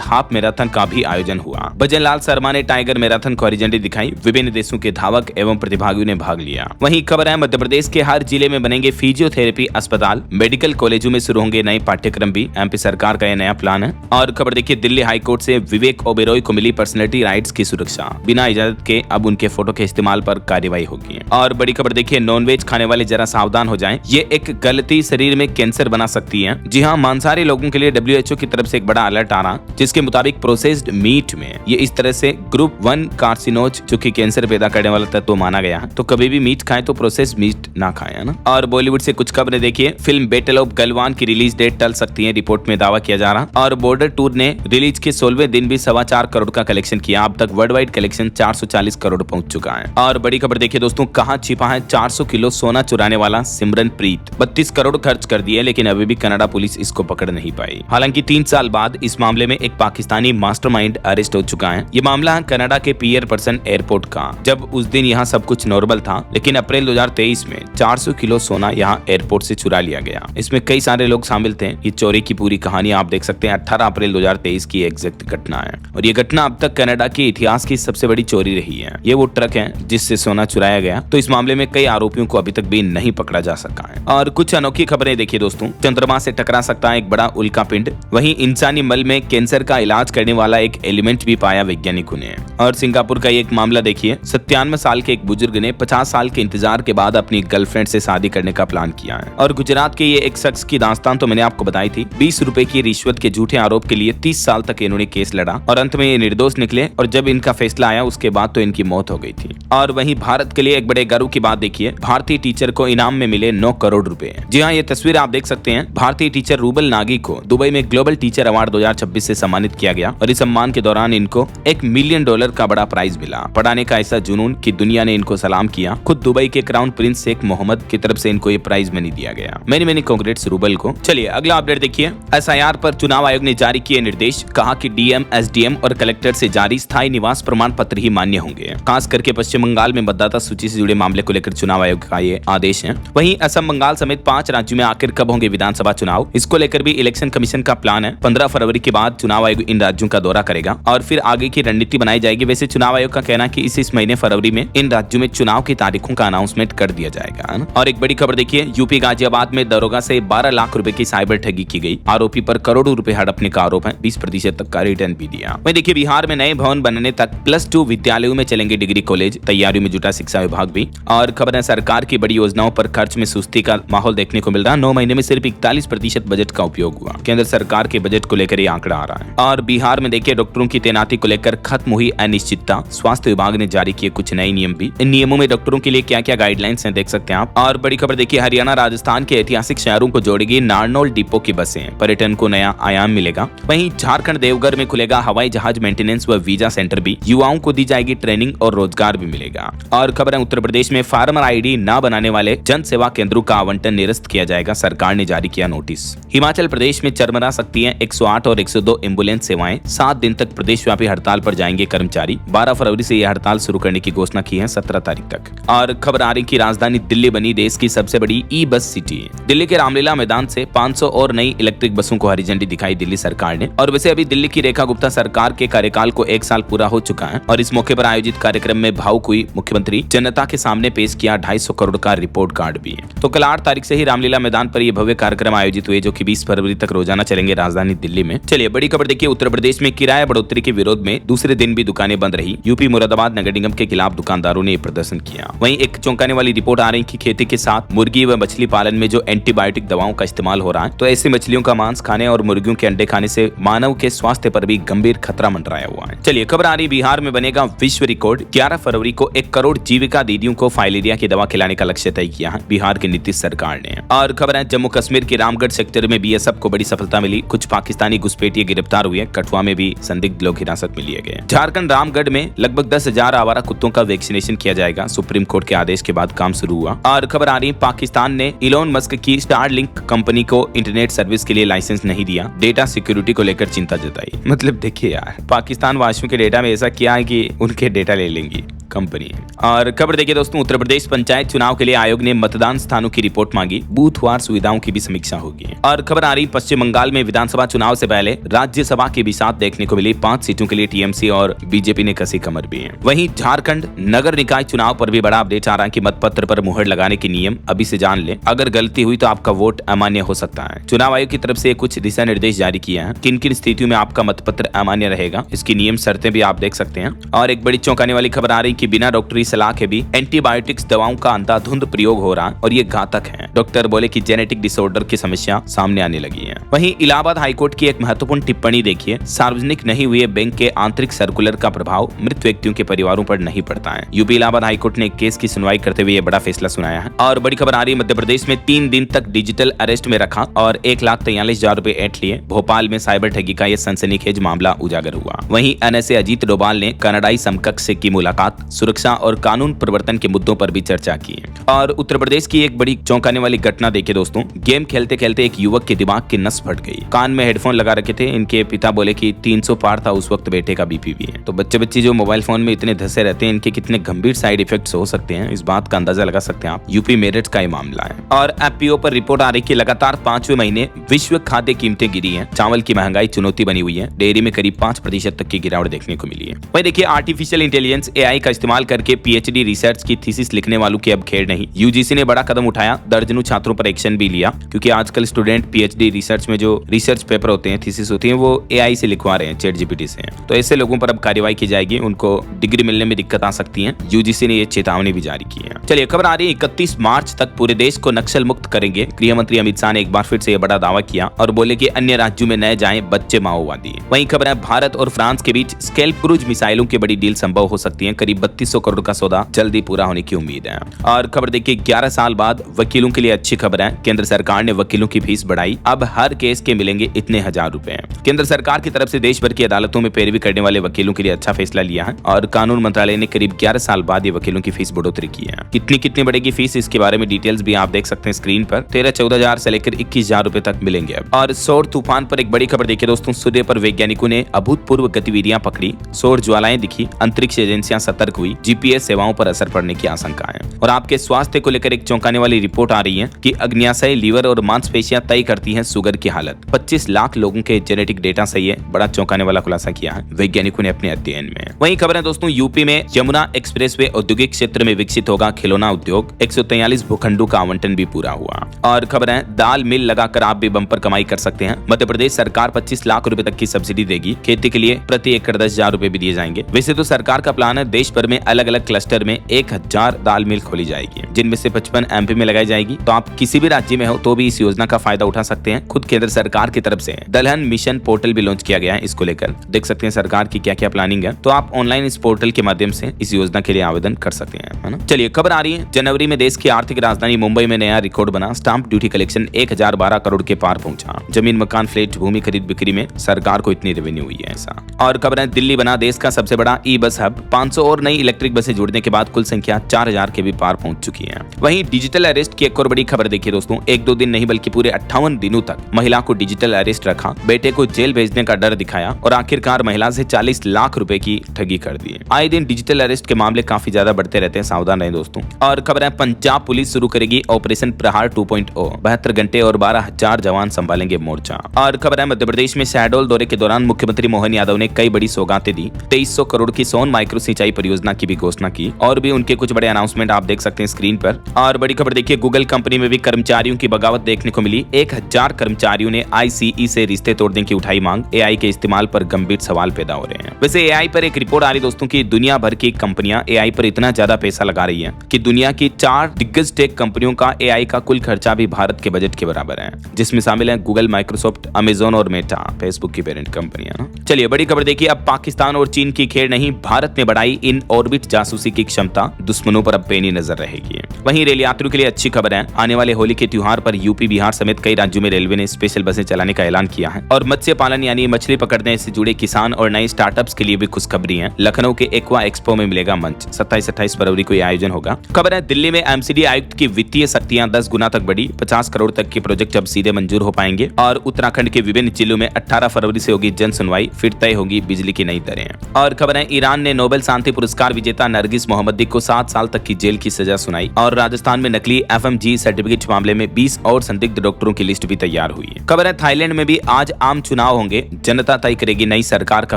half marathon का भी आयोजन हुआ। भजनलाल शर्मा ने टाइगर मैराथन को हरी झंडी दिखाई। विभिन्न देशों के धावक एवं प्रतिभागियों ने भाग लिया। वहीं खबर है मध्य प्रदेश के हर जिले में बनेंगे फिजियोथेरेपी अस्पताल, मेडिकल कॉलेजों में शुरू होंगे नए पाठ्यक्रम भी। एमपी सरकार का यह नया प्लान है। और खबर देखिए दिल्ली हाईकोर्ट से विवेक ओबेरॉय को मिली पर्सनैलिटी राइट्स की सुरक्षा। बिना इजाजत के अब उनके फोटो के इस्तेमाल पर कार्रवाई होगी। और बड़ी खबर देखिए नॉनवेज खाने वाले जरा सावधान हो जाएं, ये एक गलती शरीर में कैंसर बना सकती है। जी हाँ, मांसाहारी लोगों के लिए WHO की तरफ से एक बड़ा अलर्ट आ रहा, जिसके मुताबिक प्रोसेस्ड मीट में ये इस तरह से ग्रुप 1 कार्सिनोज जो कि कैंसर पैदा करने वाला तत्व माना गया है। तो कभी भी मीट खाएं तो प्रोसेस्ड मीट ना खाएं, है ना। और बॉलीवुड से कुछ खबरें देखिए, फिल्म बैटल ऑफ गलवान की रिलीज डेट टल सकती है, रिपोर्ट में दावा किया जा रहा। और बॉर्डर टूर ने रिलीज के 16वें दिन भी 4.25 करोड़ का कलेक्शन किया। अब तक वर्ल्ड वाइड कलेक्शन 440 करोड़ पहुंच चुका है। और बड़ी खबर देखिए दोस्तों, कहां छिपा है 400 किलो सोना चुराने वाला सिमरनप्रीत। 32 करोड़ खर्च कर दिए, लेकिन अभी भी कनाडा पुलिस इसको पकड़ नहीं पाई। हालांकि 3 साल बाद इस मामले में एक पाकिस्तानी मास्टरमाइंड अरेस्ट हो चुका है। ये मामला है कनाडा के पियरपर्सन एयरपोर्ट का, जब उस दिन यहाँ सब कुछ नॉर्मल था, लेकिन अप्रैल 2023 में 400 किलो सोना यहाँ एयरपोर्ट से चुरा लिया गया। इसमें कई सारे लोग शामिल थे। ये चोरी की पूरी कहानी आप देख सकते हैं। 18 अप्रैल 2023 की एग्जैक्ट घटना है और ये घटना अब तक कनाडा के इतिहास की सबसे बड़ी चोरी रही है। ये वो ट्रक है जिससे सोना चुराया गया। तो इस मामले में कई आरोपियों को अभी तक भी नहीं पकड़ा जा सका है। और कुछ अनोखी खबरें देखिए दोस्तों, चंद्रमा से टकरा सकता है एक बड़ा उल्का पिंड। वहीं इंसानी मल में कैंसर का इलाज करने वाला एक एलिमेंट भी पाया वैज्ञानिकों ने। और सिंगापुर का एक मामला देखिए, 97 साल के एक बुजुर्ग ने 50 साल के इंतजार के बाद अपनी गर्लफ्रेंड से शादी करने का प्लान किया है। और गुजरात के ये एक शख्स की दास्तान तो मैंने आपको बताई थी। 20 रुपए की रिश्वत के झूठे आरोप के लिए 30 साल तक इन्होंने केस लड़ा और अंत में ये निर्दोष निकले। और जब इनका फैसला आया उसके बाद तो इनकी मौत हो गई थी। और वहीं भारत के लिए एक बड़े गर्व की बात देखिए, भारतीय टीचर को इनाम में मिले 9 करोड़ रुपए। जी हाँ, ये तस्वीर आप देख सकते हैं। भारतीय टीचर रूबल नागी को दुबई में ग्लोबल टीचर अवार्ड 2026 से सम्मानित किया गया और इस सम्मान के दौरान इनको $1 मिलियन का बड़ा प्राइज मिला। पढ़ाने का ऐसा जुनून कि दुनिया ने इनको सलाम किया। खुद दुबई के क्राउन प्रिंस शेख मोहम्मद की तरफ से इनको ये प्राइज मनी दिया गया। मेनी कांग्रेट्स रूबल को। चलिए अगला अपडेट देखिए, SIR पर चुनाव आयोग ने जारी किए निर्देश। कहा कि DM, SDM और कलेक्टर से जारी स्थायी निवास प्रमाण पत्र ही मान्य होंगे। खास करके पश्चिम बंगाल में मतदाता सूची से जुड़े मामले को लेकर चुनाव आयोग का ये आदेश है। वहीं असम, बंगाल समेत 5 राज्यों में आखिर कब होंगे विधानसभा चुनाव, इसको लेकर भी इलेक्शन कमीशन का प्लान है। 15 फरवरी के बाद चुनाव आयोग इन राज्यों का दौरा करेगा और फिर आगे की रणनीति बनाई जाएगी। वैसे चुनाव आयोग का कहना है कि इस महीने फरवरी में इन राज्यों में चुनाव की तारीखों का अनाउंसमेंट कर दिया जाएगा। और एक बड़ी खबर देखिए, यूपी गाजियाबाद में दरोगा से 12 लाख रुपए की साइबर ठगी की गई। आरोपी पर करोड़ों रुपए हड़पने का आरोप है। 20% तक का रिटर्न भी दिया। वहीं देखिए बिहार में नए भवन बनने तक +2 विद्यालयों में चलेंगे डिग्री कॉलेज। तैयारियों में जुटा शिक्षा विभाग भी। और खबर है सरकार की बड़ी योजनाओं पर खर्च में सुस्ती का माहौल देखने को मिल रहा है। 9 महीने में सिर्फ 41% बजट का उपयोग हुआ। केंद्र सरकार के बजट को लेकर ये आंकड़ा आ रहा है। और बिहार में देखिए डॉक्टरों की तैनाती को लेकर खत्म हुई अनिश्चितता। स्वास्थ्य विभाग ने जारी किए कुछ नए नियम भी। इन नियमों में डॉक्टरों के लिए क्या क्या गाइडलाइंस हैं देख सकते हैं आप। और बड़ी खबर देखिए, हरियाणा राजस्थान के ऐतिहासिक शहरों को जोड़ेगी नारनौल डिपो की बसें। पर्यटन को नया आयाम मिलेगा। वहीं झारखंड देवघर में खुलेगा हवाई जहाज मेंटेनेंस व वीजा सेंटर भी। युवाओं को दी जाएगी ट्रेनिंग और रोजगार भी मिलेगा। और खबर है उत्तर प्रदेश में फार्मर ID न बनाने वाले जन सेवा केंद्रों का आवंटन निरस्त किया जाएगा। सरकार ने जारी किया नोटिस। हिमाचल प्रदेश में चरमरा सकती है 108 और 102 एम्बुलेंस सेवाएं। 7 दिन तक प्रदेश व्यापी हड़ताल पर जाएंगे कर्मचारी। 12 फरवरी से यह हड़ताल शुरू करने की घोषणा की है 17 तारीख तक। और खबर आ रही कि राजधानी दिल्ली बनी देश की सबसे बड़ी ई-बस सिटी। दिल्ली के रामलीला मैदान से 500 और नई इलेक्ट्रिक बसों को हरी झंडी दिखाई दिल्ली सरकार ने। और वैसे अभी दिल्ली की रेखा गुप्ता सरकार के कार्यकाल को 1 साल पूरा हो चुका है और इस मौके पर आयोजित कार्यक्रम में भावुक हुई मुख्यमंत्री जनता के सामने पेश किया 250 करोड़ का रिपोर्ट कार्ड भी। तो कल 8 तारीख से ही रामलीला मैदान पर ये भव्य कार्यक्रम आयोजित हुए जो कि 20 फरवरी तक रोजाना चलेंगे राजधानी दिल्ली में। चलिए बड़ी खबर देखिए, उत्तर प्रदेश में किराया बढ़ोतरी के विरोध में दूसरे दिन भी दुकानें बंद रही। यूपी मुरादाबाद नगर निगम के खिलाफ दुकानदारों ने प्रदर्शन किया। वहीं एक चौंकाने वाली रिपोर्ट आ रही कि खेती के साथ मुर्गी व मछली पालन में जो एंटीबायोटिक दवाओं का इस्तेमाल हो रहा है, तो ऐसी मछलियों का मांस खाने और मुर्गियों के अंडे खाने से मानव के स्वास्थ्य पर भी गंभीर खतरा मंडराया हुआ है। चलिए खबर आ रही, बिहार में बनेगा विश्व रिकॉर्ड। 11 फरवरी को 1 करोड़ जीविका दीदियों को फाइलेरिया की दवा खिलाने का लक्ष्य तय किया है बिहार की नीतीश सरकार ने। और खबर है जम्मू कश्मीर के रामगढ़ सेक्टर में BSF को बड़ी सफलता मिली। कुछ पाकिस्तानी घुसपैठिए गिरफ्तार हुए। कठुआ में भी संदिग्ध लोग हिरासत में लिए गए। झारखंड रामगढ़ में लगभग 10,000 आवारा कुत्तों का वैक्सीनेशन किया जाएगा। सुप्रीम कोर्ट के आदेश के बाद काम शुरू हुआ। और खबर आ रही, पाकिस्तान ने इलोन मस्क की स्टारलिंक कंपनी को इंटरनेट सर्विस के लिए लाइसेंस नहीं दिया। डेटा सिक्योरिटी को लेकर चिंता जताई। मतलब देखिए यार, पाकिस्तान वासियों के डेटा में ऐसा किया है कि उनके डेटा ले लेंगी कंपनी। और खबर देखिए दोस्तों, उत्तर प्रदेश पंचायत चुनाव के लिए आयोग ने मतदान स्थानों की रिपोर्ट मांगी। बूथवार सुविधाओं की भी समीक्षा होगी। और खबर आ रही, पश्चिम बंगाल में विधानसभा चुनाव से पहले राज्यसभा की बिसात देखने को मिली। 5 सीटों के लिए टीएमसी और बीजेपी ने कसी कमर भी है। वहीं झारखंड नगर निकाय चुनाव पर भी बड़ा अपडेट आ रहा है कि मतपत्र पर मुहर लगाने के नियम अभी से जान ले। अगर गलती हुई तो आपका वोट अमान्य हो सकता है। चुनाव आयोग की तरफ से कुछ दिशा निर्देश जारी किया है। किन किन स्थितियों में आपका मतपत्र अमान्य रहेगा, इसकी नियम शर्तें भी आप देख सकते हैं। और एक बड़ी चौंकाने वाली खबर आ रही कि बिना डॉक्टरी सलाह के भी एंटीबायोटिक्स दवाओं का अंधाधुंध प्रयोग हो रहा और ये घातक है। डॉक्टर बोले कि जेनेटिक डिसऑर्डर की समस्या सामने आने लगी है। वहीं इलाहाबाद हाईकोर्ट की एक महत्वपूर्ण टिप्पणी देखिए, सार्वजनिक नहीं हुए बैंक के आंतरिक सर्कुलर का प्रभाव मृत व्यक्तियों के परिवारों पर नहीं पड़ता है। यूपी इलाहाबाद हाईकोर्ट ने एक केस की सुनवाई करते हुए ये बड़ा फैसला सुनाया है। और बड़ी खबर आ रही है, मध्य प्रदेश में 3 दिन तक डिजिटल अरेस्ट में रखा और 1,43,000 रुपए ऐंठ लिए। भोपाल में साइबर ठगी का यह सनसनीखेज मामला उजागर हुआ। वहीं एनएसए अजीत डोभाल ने कनाडाई समकक्ष से की मुलाकात, सुरक्षा और कानून प्रवर्तन के मुद्दों पर भी चर्चा की है। और उत्तर प्रदेश की एक बड़ी चौंकाने वाली घटना देखिए दोस्तों, गेम खेलते खेलते एक युवक के दिमाग की नस फट गई। कान में हेडफोन लगा रखे थे। इनके पिता बोले कि 300 पार था उस वक्त, बेटे का बीपी भी है। तो बच्चे जो मोबाइल फोन में इतने धंसे रहते हैं, इनके कितने गंभीर साइड इफेक्ट्स हो सकते हैं, इस बात का अंदाजा लगा सकते हैं आप। यूपी मेरठ का ये मामला है। और एफपीओ पर रिपोर्ट आ रही कि लगातार 5वें महीने विश्व खाद्य कीमतें गिरी हैं। चावल की महंगाई चुनौती बनी हुई है। डेयरी में करीब 5% तक की गिरावट देखने को मिली है। वही देखिए, आर्टिफिशियल इंटेलिजेंस एआई का इस्तेमाल करके पीएचडी रिसर्च की थीसिस लिखने वालों की अब खेर नहीं। यूजीसी ने बड़ा कदम उठाया, दर्जनों छात्रों पर एक्शन भी लिया, क्योंकि आजकल स्टूडेंट पीएचडी रिसर्च में जो रिसर्च पेपर होते हैं, थीसिस होती है, वो एआई से लिखवा रहे हैं, चैट जीपीटी से। तो ऐसे लोगों पर अब कार्रवाई की जाएगी, उनको डिग्री मिलने में दिक्कत आ सकती है। यूजीसी ने ये चेतावनी भी जारी की है। चलिए खबर आ रही है, 31 मार्च तक पूरे देश को नक्सल मुक्त करेंगे। गृह मंत्री अमित शाह ने एक बार फिर से यह बड़ा दावा किया और बोले कि अन्य राज्यों में न जाएं बच्चे माओवादी। वहीं खबर है, भारत और फ्रांस के बीच स्केल्प क्रूज मिसाइलों की बड़ी डील संभव हो सकती है। करीब 3200 करोड़ का सौदा जल्दी पूरा होने की उम्मीद है। और खबर देखिए, 11 साल बाद वकीलों के लिए अच्छी खबर है। केंद्र सरकार ने वकीलों की फीस बढ़ाई। अब हर केस के मिलेंगे इतने 1000 रुपए। केंद्र सरकार की तरफ से देश भर की अदालतों में पैरवी करने वाले वकीलों के लिए अच्छा फैसला लिया है। और कानून मंत्रालय ने करीब 11 साल बाद ये वकीलों की फीस बढ़ोतरी की है। कितनी बढ़ेगी फीस, इसके बारे में डिटेल्स भी आप देख सकते हैं स्क्रीन पर। 13-14,000 से लेकर 21,000 रुपए तक मिलेंगे। और सौर तूफान पर एक बड़ी खबर देखिए दोस्तों, सूर्य पर वैज्ञानिकों ने अभूतपूर्व गतिविधियां पकड़ी। सौर ज्वालाएं दिखी, अंतरिक्ष एजेंसियां सतर्क हुई, जीपीएस सेवाओं पर असर पड़ने की आशंका है। और आपके स्वास्थ्य को लेकर एक चौंकाने वाली रिपोर्ट आ रही है कि अग्न्याशय, लीवर और मांसपेशियां तय करती हैं शुगर की हालत। 25 लाख लोगों के जेनेटिक डेटा से ये बड़ा चौंकाने वाला खुलासा किया है वैज्ञानिकों ने अपने अध्ययन में। वहीं खबर है दोस्तों, यूपी में यमुना एक्सप्रेसवे औद्योगिक क्षेत्र में विकसित होगा खिलौना उद्योग। 143 भूखंडों का आवंटन भी पूरा हुआ। और खबर है, दाल मिल लगाकर आप भी बम्पर कमाई कर सकते हैं। मध्य प्रदेश सरकार 25 लाख रुपए तक की सब्सिडी देगी। खेती के लिए प्रति एकड़ 10,000 रुपए भी दिए जाएंगे। वैसे तो सरकार का प्लान है देश भर में अलग अलग क्लस्टर में 1000 दाल मिल खोली जाएगी, जिनमें से 55 एमपी में लगाई जाएगी। तो आप किसी भी राज्य में हो तो भी इस योजना का फायदा उठा सकते हैं। खुद केंद्र सरकार की तरफ से दलहन मिशन पोर्टल भी लॉन्च किया गया है। इसको लेकर देख सकते हैं सरकार की क्या क्या प्लानिंग है। तो आप ऑनलाइन इस पोर्टल के माध्यम से इस योजना के लिए आवेदन कर सकते हैं, है ना। चलिए खबर आ रही है, जनवरी में देश की आर्थिक राजधानी मुंबई में नया रिकॉर्ड बना। स्टाम्प ड्यूटी कलेक्शन 1012 करोड़ के पार पहुंचा। जमीन, मकान, फ्लैट, भूमि खरीद बिक्री में सरकार को इतनी रेवेन्यू हुई है ऐसा। और खबर है, दिल्ली बना देश का सबसे बड़ा ई बस हब। 500 और नई इलेक्ट्रिक बसें जुड़ने के बाद कुल संख्या 4000 के भी पार पहुंच चुकी है। वहीं डिजिटल अरेस्ट की एक और बड़ी खबर देखिए दोस्तों, 1-2 दिन नहीं बल्कि पूरे 58 दिनों तक महिला को डिजिटल अरेस्ट रखा, बेटे को जेल भेजने का डर दिखाया और आखिरकार महिला से 40 लाख रुपए की ठगी कर दी। आए दिन डिजिटल अरेस्ट के मामले काफी ज्यादा बढ़ते रहते हैं, सावधान रहें दोस्तों। और खबर है, पंजाब पुलिस शुरू करेगी ऑपरेशन प्रहार 2.0। 72 घंटे और 12,000 जवान संभालेंगे मोर्चा। और खबर है, मध्य प्रदेश में शहडोल दौरे के दौरान मुख्यमंत्री मोहन यादव ने कई बड़ी सौगातें दी। 2300 करोड़ की सोन माइक्रो सिंचाई परियोजना की भी घोषणा की। और भी उनके कुछ बड़े अनाउंसमेंट आप देख सकते हैं स्क्रीन पर। और बड़ी खबर देखिए, गूगल कंपनी में भी कर्मचारियों की बगावत देखने को मिली। 1000 कर्मचारियों ने आईसीई से रिश्ते तोड़ने की उठाई मांग। एआई के इस्तेमाल पर गंभीर सवाल पैदा हो रहे हैं। वैसे एआई पर एक रिपोर्ट आ रही दोस्तों की दुनिया भर की कंपनियां एआई पर इतना ज्यादा पैसा लगा रही है कि दुनिया की 4 दिग्गज टेक कंपनियों का एआई का कुल खर्चा भी भारत के बजट के बराबर है, जिसमें शामिल है गूगल, माइक्रोसॉफ्ट, अमेजोन और मेटा, फेसबुक की पेरेंट कंपनियां। चलिए बड़ी खबर देखिए, अब पाकिस्तान और चीन की खेल नहीं, भारत ने बढ़ाई इन ऑर्बिट जासूसी की क्षमता। दुश्मनों पर अब पैनी नजर रहेगी। वहीं रेल यात्रियों के लिए अच्छी खबर है, आने वाले होली के त्योहार पर यूपी, बिहार समेत कई राज्यों में रेलवे ने स्पेशल बसें चलाने का ऐलान किया है। और मत्स्य पालन यानी मछली पकड़ने से जुड़े किसान और नए स्टार्टअप्स के लिए भी खुशखबरी है। लखनऊ के एक्वा एक्सपो में मिलेगा मंच। 27-28 फरवरी को यह आयोजन होगा। खबर है, दिल्ली में एमसीडी आयुक्त की वित्तीय शक्तियां 10 गुना तक बढ़ी। 50 करोड़ तक के प्रोजेक्ट अब सीधे मंजूर हो पाएंगे। और उत्तराखंड के विभिन्न जिलों में 18 फरवरी से होगी जन सुनवाई, फिर तय होगी बिजली की नई दरें। और खबर है, ईरान ने नोबेल शांति पुरस्कार विजेता नरगिस मोहम्मदी को 7 साल तक की जेल की सजा सुनाई। और राजस्थान में नकली FMG सर्टिफिकेट मामले में 20 और संदिग्ध डॉक्टरों की लिस्ट भी तैयार हुई है। खबर है, थाईलैंड में भी आज आम चुनाव होंगे, जनता तय करेगी नई सरकार का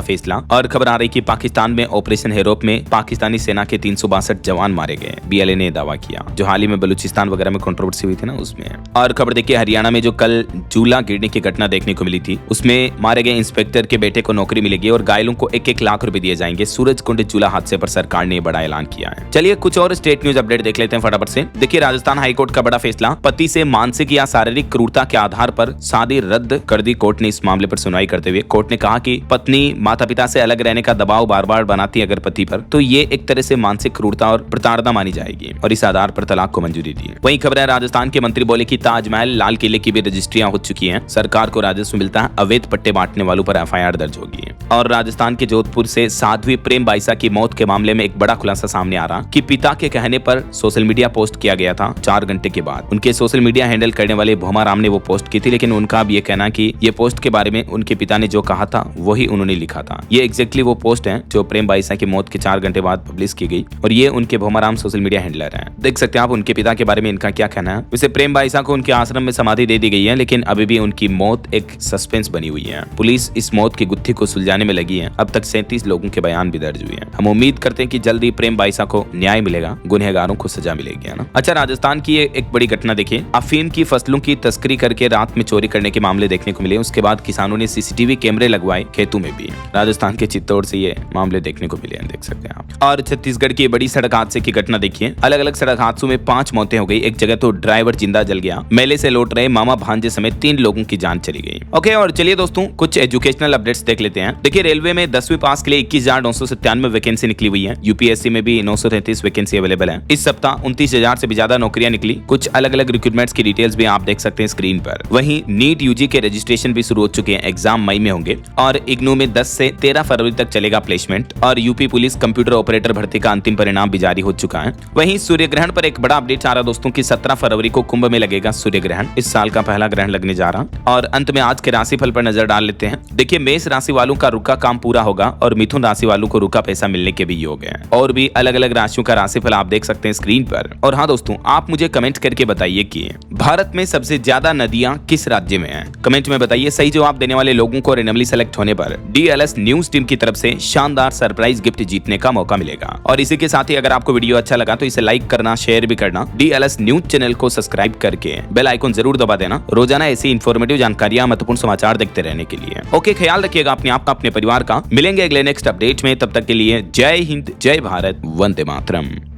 फैसला। और खबर आ रही कि पाकिस्तान में ऑपरेशन हेरोप में पाकिस्तानी सेना के 362 जवान मारे गए। BLA ने दावा किया, जो हाल ही में बलूचिस्तान वगैरह में कंट्रोवर्सी हुई थी ना, उसमें। और खबर देखिए, हरियाणा में जो कल झूला गिरने की घटना देखने को मिली थी, उसमें मारे गए इंस्पेक्टर के बेटे को नौकरी मिलेगी और घायलों को 1-1 लाख रुपए दिए जाएंगे। सूरजकुंड झूला हादसे पर सरकार ने बड़ा ऐलान किया है। चलिए कुछ और स्टेट न्यूज अपडेट देख लेते हैं फटाफट से। देखिए, राजस्थान हाईकोर्ट का बड़ा फैसला, पति से मानसिक या शारीरिक क्रूरता के आधार पर शादी रद्द कर दी। कोर्ट ने इस मामले पर सुनवाई करते हुए कोर्ट ने कहा कि पत्नी माता पिता से अलग रहने का दबाव बार बार बनाती है अगर पति पर, तो ये एक तरह से मानसिक क्रूरता और प्रताड़ना मानी जाएगी और इस आधार पर तलाक को मंजूरी दी। वहीं खबर है, राजस्थान के मंत्री बोले कि ताजमहल, लाल किले की भी रजिस्ट्रियां हो चुकी हैं, सरकार को राजस्व मिलता है, अवैध पट्टे बांटने वालों पर FIR दर्ज होगी। और राजस्थान के जोधपुर से साध्वी प्रेम बाइसा की मौत के मामले में एक बड़ा खुलासा सामने आ रहा कि पिता के कहने पर सोशल मीडिया पोस्ट किया गया था 4 घंटे के बाद। उनके सोशल मीडिया हैंडल करने वाले भोमाराम ने वो पोस्ट की थी, लेकिन उनका अब ये कहना कि ये पोस्ट के बारे में उनके पिता ने जो कहा था वही उन्होंने लिखा था। ये एग्जैक्टली वो पोस्ट है जो प्रेम बाइसा की मौत के 4 घंटे बाद पब्लिश की गई और ये उनके भोमाराम सोशल मीडिया हैंडलर हैं। देख सकते हैं आप उनके पिता के बारे में इनका क्या कहना है। वैसे प्रेम बाइसा को उनके आश्रम में समाधि दे दी गई है, लेकिन अभी भी उनकी मौत एक सस्पेंस बनी हुई है। पुलिस इस मौत की गुत्थी को सुलझाने में लगी है। अब तक 37 लोगों के बयान भी दर्ज हुए हैं। हम उम्मीद करते हैं कि जल्दी प्रेम बाइसा को न्याय मिलेगा, गुनहगारों को सजा मिलेगी, है ना। अच्छा, राजस्थान की एक बड़ी घटना देखिए, अफीम की फसलों की तस्करी करके रात में चोरी करने के मामले देखने को मिले। उसके बाद किसानों ने CCTV कैमरे लगवाए खेतों में भी। राजस्थान के चित्तौड़ से ये मामले देखने को मिले हैं, देख सकते हैं आप। और छत्तीसगढ़ की बड़ी सड़क हादसे की घटना देखिए, अलग अलग सड़क हादसों में 5 मौतें हो गई। एक जगह तो ड्राइवर जिंदा जल गया। मेले से लौट रहे मामा भांजे समेत 3 लोगों की जान चली गई। ओके, और चलिए दोस्तों कुछ एजुकेशनल अपडेट्स देख लेते हैं। देखिए, रेलवे में 10वीं पास के लिए 21,997 वैकेंसी निकली हुई है। UPSC में भी 933 वैकेंसी अवेलेबल है। इस सप्ताह 29,000 से भी ज्यादा नौकरियां निकली। कुछ अलग अलग रिक्रूटमेंट्स की डिटेल्स भी आप देख सकते हैं स्क्रीन पर। वहीं नीट UG के रजिस्ट्रेशन भी शुरू हो चुके हैं। एग्जाम मई में होंगे और इग्नू में 10 से 13 फरवरी तक चलेगा प्लेसमेंट। और यूपी पुलिस कंप्यूटर ऑपरेटर भर्ती का अंतिम परिणाम भी जारी हो चुका है। वहीं सूर्य ग्रहण पर एक बड़ा अपडेट आ रहा दोस्तों की 17 फरवरी को कुंभ में लगेगा सूर्य ग्रहण। इस साल का पहला ग्रहण लगने जा रहा। और अंत में आज के राशिफल पर नजर डाल लेते हैं। देखिए, मेष राशि वालों का रुका काम पूरा होगा और मिथुन राशि वालों को रुका पैसा मिलने के भी योग है। और भी अलग अलग राशियों का राशिफल आप देख सकते हैं स्क्रीन पर। और हाँ दोस्तों, आप मुझे कमेंट करके बताइए कि भारत में सबसे ज्यादा नदियां किस राज्य में हैं? कमेंट में बताइए। सही जवाब देने वाले लोगों को रेंडमली सेलेक्ट होने पर DLS न्यूज टीम की तरफ से शानदार सरप्राइज गिफ्ट जीतने का मौका मिलेगा। और इसी के साथ ही अगर आपको वीडियो अच्छा लगा तो इसे लाइक करना, शेयर भी करना। DLS न्यूज चैनल को सब्सक्राइब करके बेल आइकन जरूर दबा देना, रोजाना ऐसी इंफॉर्मेटिव जानकारियां, महत्वपूर्ण समाचार देखते रहने के लिए। ओके, ख्याल रखिएगा अपने आप का, अपने परिवार का। मिलेंगे अगले नेक्स्ट अपडेट में, तब तक के लिए जय हिंद, जय भारत, वंदे मातरम।